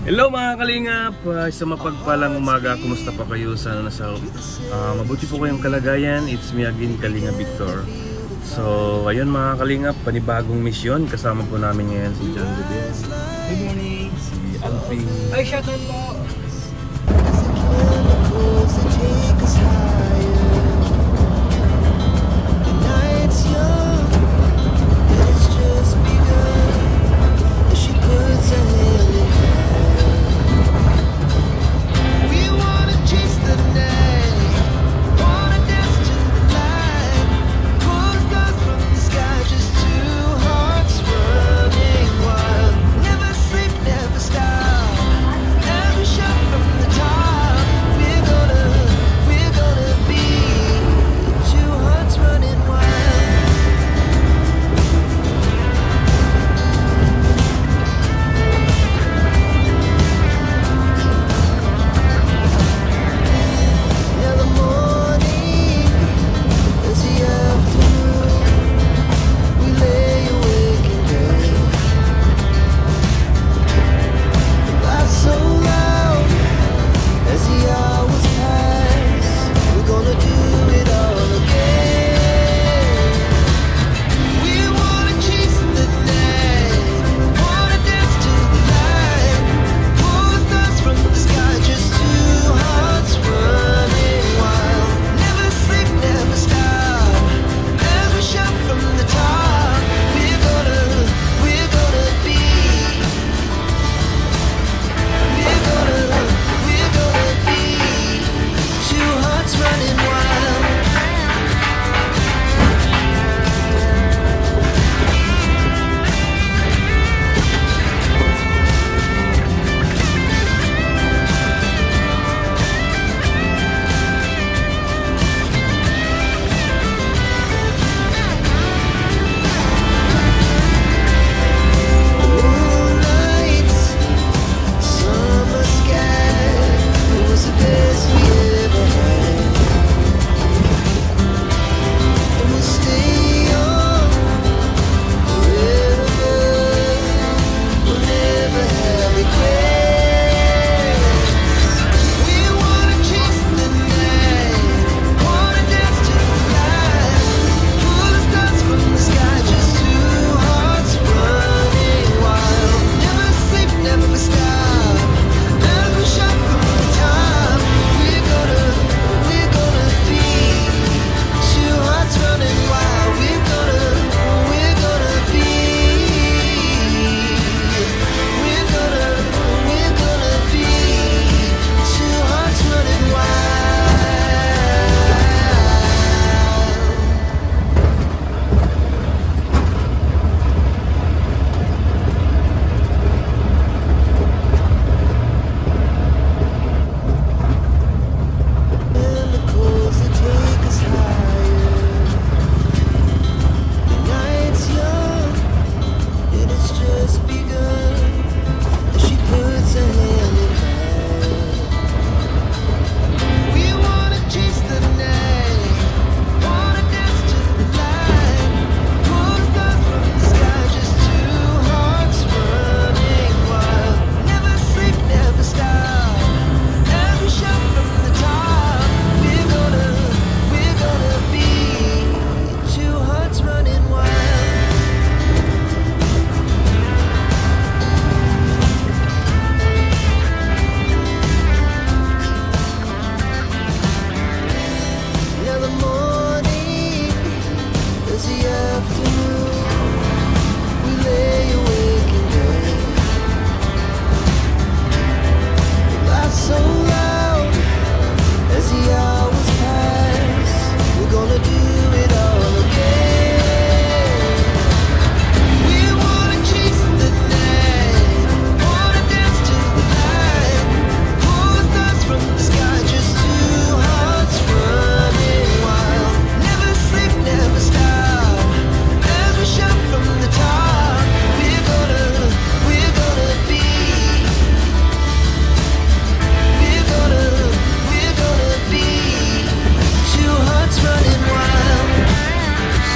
Hello mga kalingap! Isang mapagpalang umaga. Kumusta pa kayo? Sana nasa mabuti po kayong kalagayan. It's me again, Kalinga Victor. So ayun mga kalingap, panibagong misyon. Kasama po namin ngayon si John Dudel. Good morning! Si Alfie. Ay, shoutout po!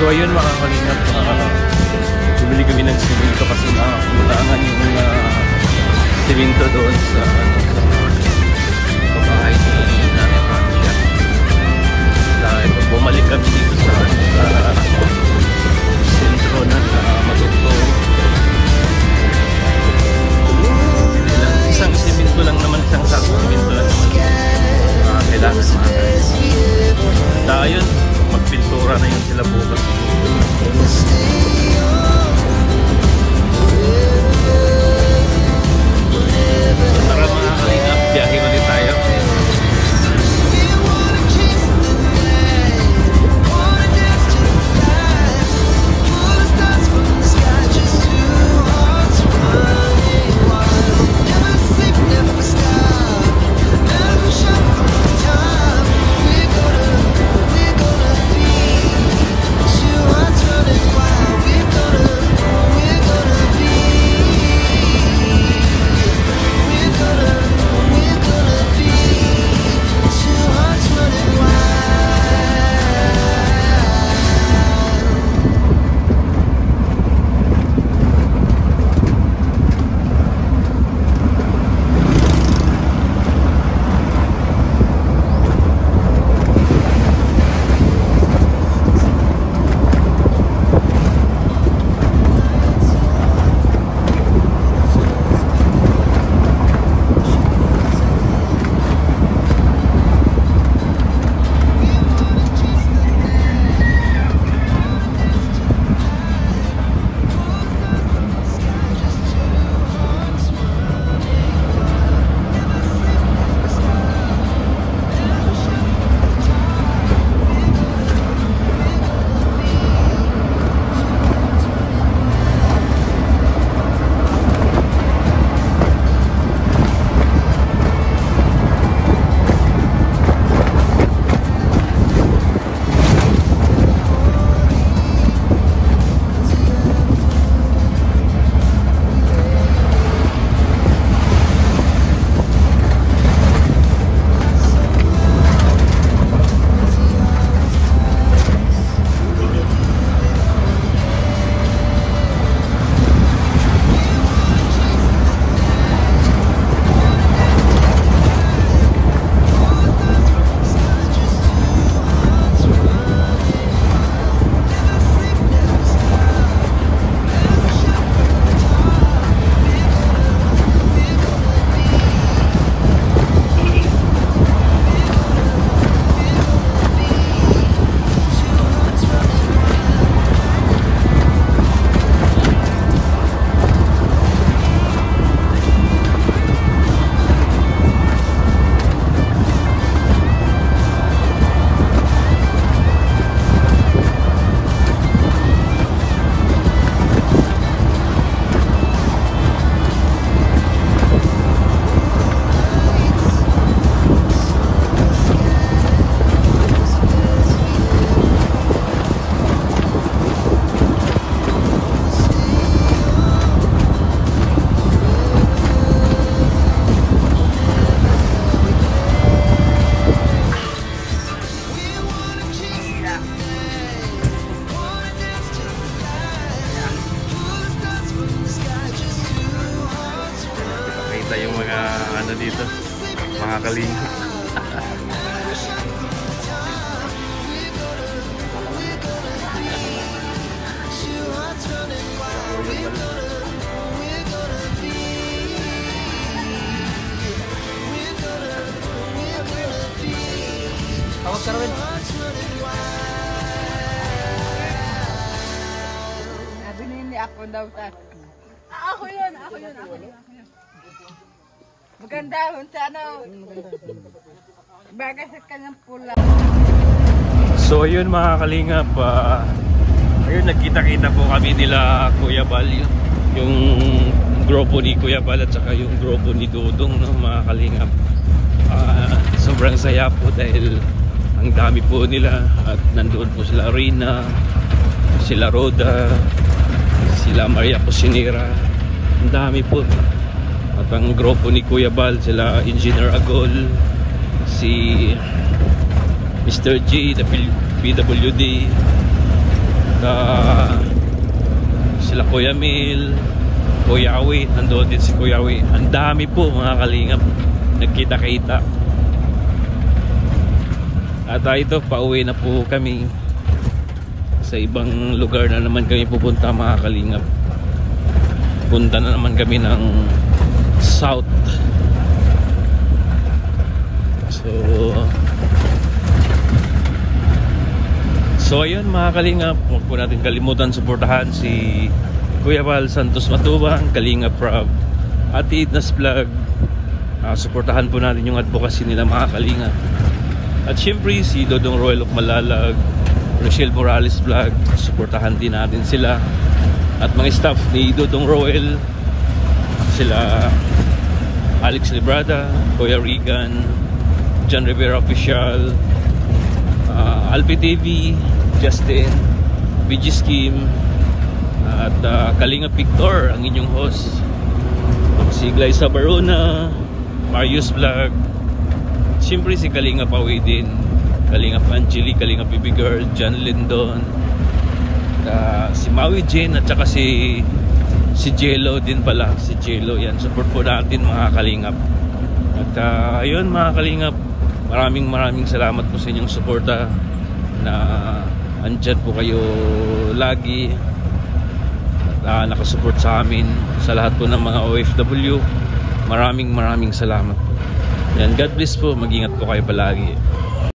So ayun mga kalingap, bumili kami ng simento kasi pumuntaan yung siminto doon sa bahay ni Nanay Francia. Dahil bumalik kami dito sa sentro ng Magugto. Isang siminto lang naman, isang sakong siminto lang naman. Kailangan makakain. Dahil magpintura na yun sila bukas. Tara mga kalingap, biyahe ulit tayo. Yung mga ano dito, mga kalingap. Tawag ka rin. Sabi ni ako daw ta. Ako yun. Maganda yun sa ano. Bagay sa kanyang pula. So ayun mga kalingap, ayun nagkita-kita po kami nila Kuya Bal, yung grupo ni Kuya Bal at saka yung grupo ni Dudong, no, mga kalingap. Sobrang saya po dahil ang dami po nila at nandoon po sila Rina, sila Roda, sila Maria Cosinera, ang dami po. At ang grupo ni Kuya Bal, sila Engineer Agol, si Mr. G, the PWD, sila Kuya Mil, Kuya Awi, nandoon din si Kuya Awi. Ang dami po mga kalingap, nagkita-kita. At ito, pauwi na po kami. Sa ibang lugar na naman kami pupunta mga kalingap. Punta na naman kami ng South. So ayun mga kalingap, huwag po natin kalimutan suportahan si Kuya Val Santos Matubang, Kalingap Rob, Ate Idnas Vlog. Suportahan po natin yung advocacy nila mga kalingap. At syempre si Dodong Royal of Malalag, Rochelle Morales Vlog, suportahan din natin sila. At mga staff ni Dodong Royal, sila Alex Librada, Kuya Regan, John Rivera Official, Alpi TV, Justin, BG Scheme, at Kalingap Victor, ang inyong host. Si Glyza Barona, Marius Vlog, siyempre si Kalingap Awi din, Kalingap Angeli, Kalingap Baby Girl, John Lindon, si Maui Jane, at saka si Jello din pala. Si Jello, yan, support po natin mga Kalingap. At ayun mga Kalingap, maraming salamat po sa inyong suporta, na andyan po kayo lagi at nakasupport sa amin. Sa lahat po ng mga OFW, maraming salamat. Yan, God bless po, mag-ingat po kayo palagi.